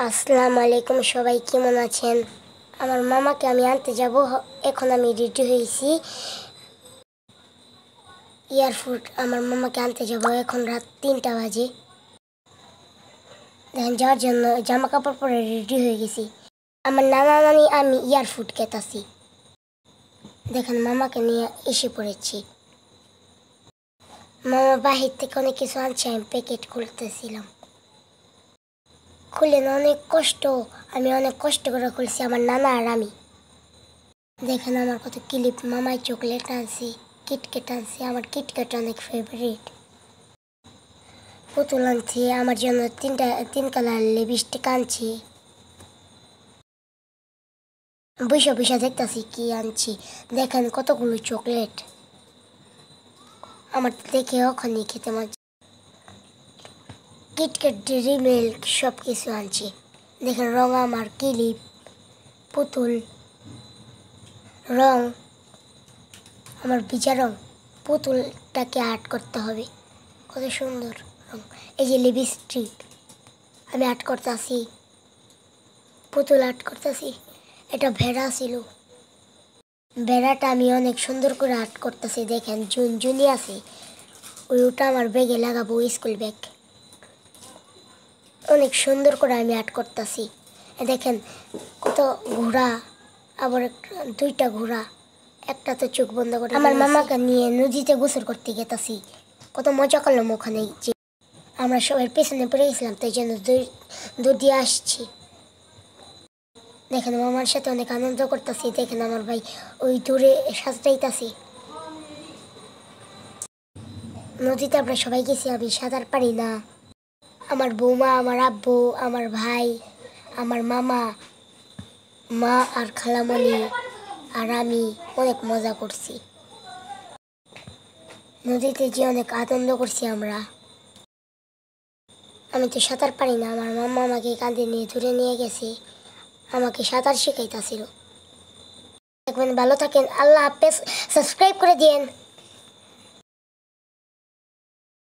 আসসালামু আলাইকুম, সবাই কেমন আছেন? আমার মামাকে আমি আনতে যাব। এখন আমি রেডি হয়েছি। এয়ারপোর্ট আমার মামাকে আনতে যাব। এখন রাত 3টা বাজে। দেখেন, যাওয়ার জন্য জামা কাপড় পরে রেডি হয়ে গেছি। আমার নানা নানি আমি এয়ারপোর্ট খেতাছি। দেখেন, মামাকে নিয়ে এসে পড়েছি। মামা বাহির থেকে অনেক কিছু আনছে, আমি প্যাকেট খুলতেছিলাম। খুলেন অনেক কষ্ট, আমি অনেক কষ্ট করে খুলছি, আমার নানা আর আমি। দেখেন আমার কত ক্লিপ। মামায় চকলেট আনছি, কিটক্যাট আনছি, আমার কিটক্যাট অনেক ফেভারিট। পুতুল আনছি, আমার জন্য 3 কালার লিপস্টিক আনছি। বৈশা বৈশা দেখতেছি কি আনছি। দেখেন কতগুলো চকলেট, আমার দেখে ওখানে খেতে মজা। কিটক্যাট, ডেরি মিল্ক সব কিছু আনছি। দেখেন রং, আমার ক্লিপ, পুতুল, রং, আমার ভিজা রং। পুতুলটাকে আর্ট করতে হবে, কত সুন্দর রং। এই যে লিপস্টিক আমি আর্ট করতেছি, পুতুল আর্ট করতেছি। এটা ভেড়া ছিল, ভেড়াটা আমি অনেক সুন্দর করে আর্ট করতেছি। দেখেন ঝুনঝুনি আছে, ওটা আমার ব্যাগে লাগাবো, স্কুল ব্যাগ। অনেক সুন্দর করে আমি আর্ট করতেছি। দেখেন কত ঘোড়া, আবার 2টা ঘোড়া, একটা তো চোখ বন্ধ করে। আমার মামাকে নিয়ে নদীতে গোসল করতে গেতাছি, কত মজা করলাম ওখানে। যে আমরা সবাই পেছনে পড়ে গেছিলাম, তাই জন্য দৌড় দিয়ে আসছি। দেখেন মামার সাথে অনেক আনন্দ করতেছি। দেখেন আমার ভাই ওই দূরে সাঁতরাইতাছি। নদীতে আমরা সবাই গেছি, আমি সাঁতার পারি না। আমার বৌমা, আমার আব্বু, আমার ভাই, আমার মামা, মা আর খালামণি আর আমি অনেক মজা করছি। নদীতে যে অনেক আনন্দ করছি আমরা। আমি তো সাঁতার পারি না, আমার মামা আমাকে কাঁধে নিয়ে ধরে নিয়ে গেছে, আমাকে সাঁতার শেখাইতেছিল। দেখবেন, ভালো থাকেন, আল্লাহ হাফেজ। সাবস্ক্রাইব করে দিয়েন।